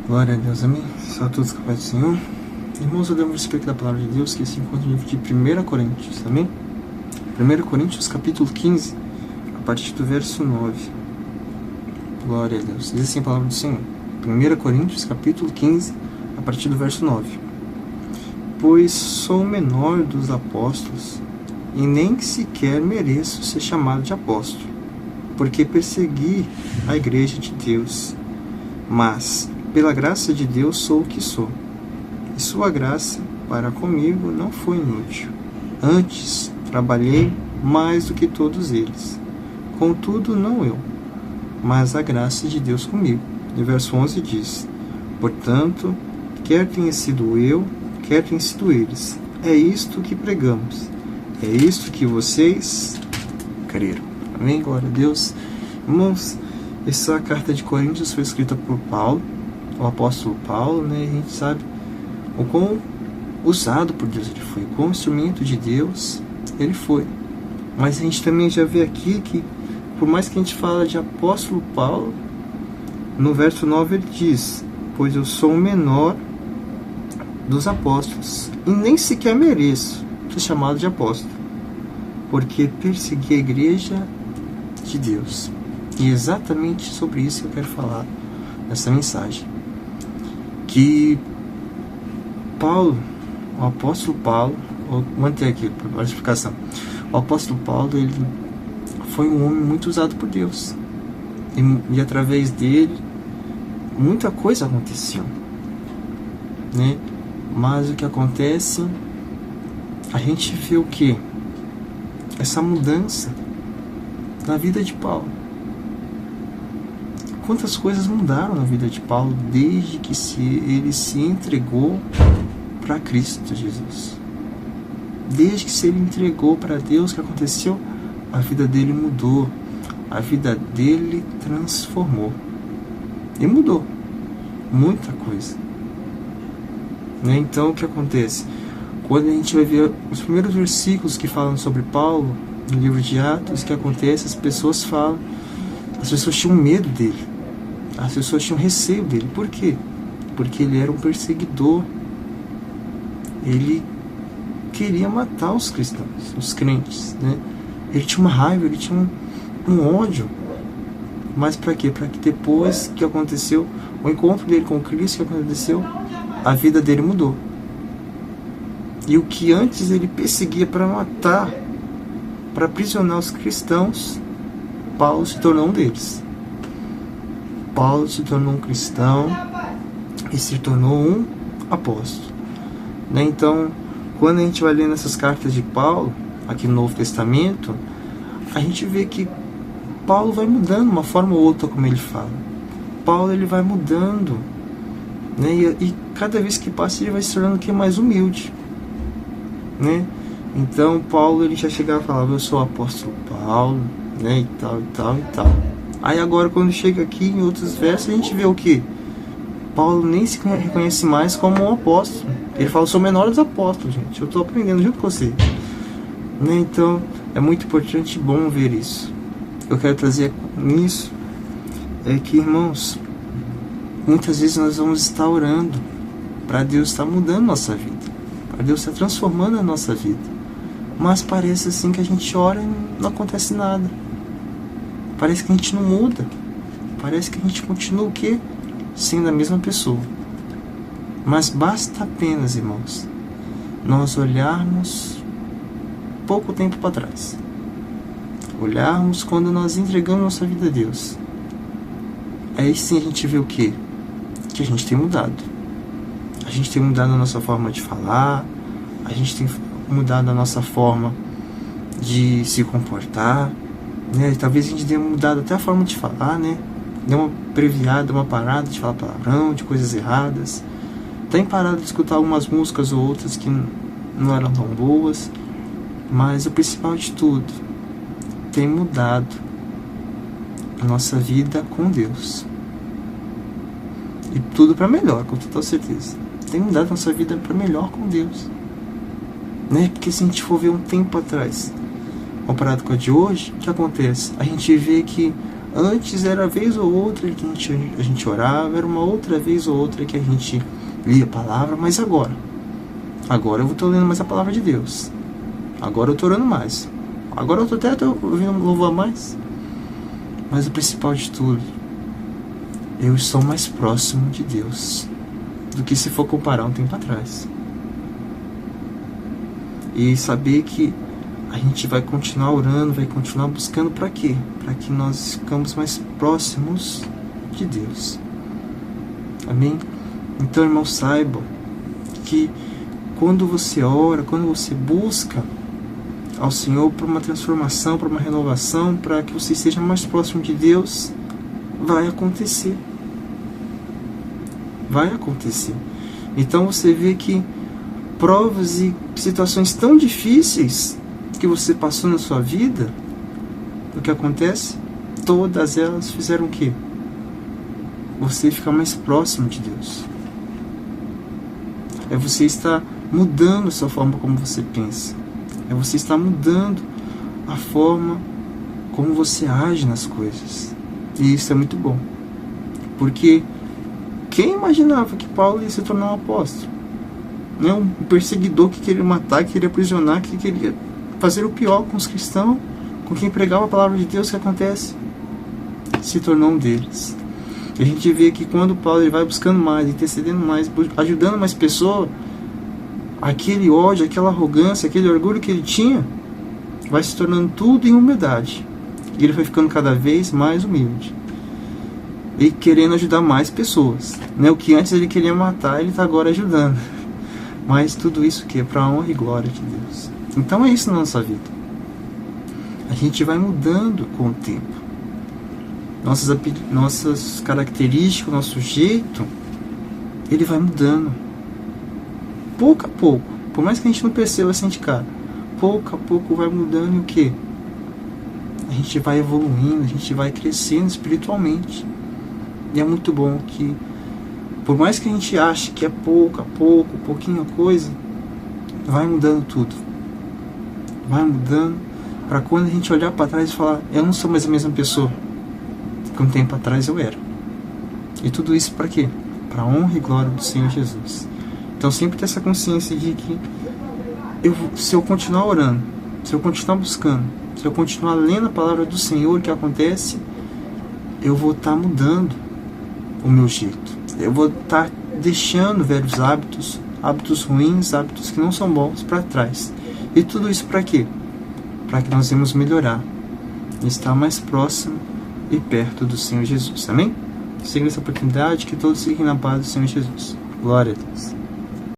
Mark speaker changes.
Speaker 1: Glória a Deus, amém. Só todos com a paz do Senhor. Irmãos, eu devo respeito da palavra de Deus, que se encontra no livro de 1 Coríntios, amém? 1 Coríntios, capítulo 15, a partir do verso 9. Glória a Deus. Diz assim a palavra do Senhor. 1 Coríntios, capítulo 15, a partir do verso 9. Pois sou o menor dos apóstolos, e nem sequer mereço ser chamado de apóstolo, porque persegui a igreja de Deus. Mas, pela graça de Deus, sou o que sou. E sua graça para comigo não foi inútil. Antes, trabalhei mais do que todos eles. Contudo, não eu, mas a graça de Deus comigo. E o verso 11 diz: portanto, quer tenha sido eu, quer tenha sido eles, é isto que pregamos, é isto que vocês creram. Amém? Glória a Deus. Irmãos, essa carta de Coríntios foi escrita por Paulo, o apóstolo Paulo, né? A gente sabe o quão usado por Deus ele foi, o quão instrumento de Deus ele foi. Mas a gente também já vê aqui que, por mais que a gente fala de apóstolo Paulo, no verso 9 ele diz: pois eu sou o menor dos apóstolos, e nem sequer mereço ser chamado de apóstolo, porque persegui a igreja de Deus. E é exatamente sobre isso que eu quero falar nessa mensagem. Que Paulo, o apóstolo Paulo, vou manter aqui para a explicação. O apóstolo Paulo, ele foi um homem muito usado por Deus. E através dele, muita coisa aconteceu, né? Mas o que acontece, a gente vê o quê? Essa mudança na vida de Paulo. Quantas coisas mudaram na vida de Paulo desde que ele se entregou para Cristo Jesus. Desde que se ele entregou para Deus, o que aconteceu? A vida dele mudou. A vida dele transformou. E mudou muita coisa, né? Então, o que acontece? Quando a gente vai ver os primeiros versículos que falam sobre Paulo, no livro de Atos, o que acontece? As pessoas falam, as pessoas tinham medo dele. As pessoas tinham receio dele. Por quê? Porque ele era um perseguidor. Ele queria matar os cristãos, os crentes, né? Ele tinha uma raiva, ele tinha um ódio. Mas para quê? Para que depois que aconteceu o encontro dele com Cristo, que aconteceu, a vida dele mudou. E o que antes ele perseguia para matar, para aprisionar os cristãos, Paulo se tornou um deles. Paulo se tornou um cristão e se tornou um apóstolo, né? Então, quando a gente vai lendo essas cartas de Paulo, aqui no Novo Testamento, a gente vê que Paulo vai mudando uma forma ou outra, como ele fala. Paulo, ele vai mudando, né? E cada vez que passa, ele vai se tornando mais humilde, né? Então, Paulo, ele já chegava e falava: eu sou o apóstolo Paulo, né? E tal, e tal, e tal. Aí agora, quando chega aqui em outros versos, a gente vê o que? Paulo nem se reconhece mais como um apóstolo. Ele fala: eu sou o menor dos apóstolos, gente. Eu estou aprendendo junto com você, né? Então, é muito importante e bom ver isso. Eu quero trazer nisso é que, irmãos, muitas vezes nós vamos estar orando para Deus estar mudando nossa vida, para Deus estar transformando a nossa vida, mas parece assim que a gente ora e não acontece nada. Parece que a gente não muda. Parece que a gente continua o quê? Sendo a mesma pessoa. Mas basta apenas, irmãos, nós olharmos pouco tempo para trás. Olharmos quando nós entregamos nossa vida a Deus. Aí sim a gente vê o quê? Que a gente tem mudado. A gente tem mudado a nossa forma de falar. A gente tem mudado a nossa forma de se comportar, né? Talvez a gente tenha mudado até a forma de falar, né? Deu uma previada, uma parada de falar palavrão, de coisas erradas. Tem parado de escutar algumas músicas ou outras que não eram tão boas. Mas o principal de tudo, tem mudado a nossa vida com Deus. E tudo para melhor, com total certeza. Tem mudado a nossa vida para melhor com Deus, né? Porque se a gente for ver um tempo atrás, comparado com a de hoje, o que acontece? A gente vê que Antes era vez ou outra que a gente orava, era uma outra vez ou outra que a gente lia a palavra, mas agora eu estou lendo mais a palavra de Deus. Agora eu estou orando mais. Agora eu estou ouvindo louvar mais. Mas o principal de tudo, eu estou mais próximo de Deus do que se for comparar um tempo atrás. E saber que a gente vai continuar orando, vai continuar buscando para quê? Para que nós ficamos mais próximos de Deus. Amém? Então, irmãos, saibam que quando você ora, quando você busca ao Senhor para uma transformação, para uma renovação, para que você esteja mais próximo de Deus, vai acontecer. Vai acontecer. Então você vê que provas e situações tão difíceis que você passou na sua vida, o que acontece? Todas elas fizeram o quê? Você ficar mais próximo de Deus. É você estar mudando a sua forma como você pensa. É você estar mudando a forma como você age nas coisas. E isso é muito bom. Porque quem imaginava que Paulo ia se tornar um apóstolo? Né? Um perseguidor que queria matar, que queria aprisionar, que queria fazer o pior com os cristãos, com quem pregava a palavra de Deus. O que acontece? Se tornou um deles. E a gente vê que quando Paulo ele vai buscando mais, intercedendo mais, ajudando mais pessoas, aquele ódio, aquela arrogância, aquele orgulho que ele tinha, vai se tornando tudo em humildade. E ele foi ficando cada vez mais humilde. E querendo ajudar mais pessoas. Né? O que antes ele queria matar, ele está agora ajudando. Mas tudo isso que é para a honra e glória de Deus. Então é isso na nossa vida. A gente vai mudando com o tempo. Nossas características, nosso jeito, ele vai mudando. Pouco a pouco. Por mais que a gente não perceba assim de cara. Pouco a pouco vai mudando e o quê? A gente vai evoluindo, a gente vai crescendo espiritualmente. E é muito bom que, por mais que a gente ache que é pouco a pouco, pouquinho coisa, vai mudando tudo. Vai mudando para quando a gente olhar para trás e falar, eu não sou mais a mesma pessoa que um tempo atrás eu era. E tudo isso para quê? Para a honra e glória do Senhor Jesus. Então sempre ter essa consciência de que se eu continuar orando, se eu continuar buscando, se eu continuar lendo a palavra do Senhor, o que acontece? Eu vou estar mudando o meu jeito. Eu vou estar deixando velhos hábitos, hábitos ruins, hábitos que não são bons para trás. E tudo isso para quê? Para que nós venhamos melhorar e estar mais próximo e perto do Senhor Jesus. Amém? Siga essa oportunidade, que todos fiquem na paz do Senhor Jesus. Glória a Deus.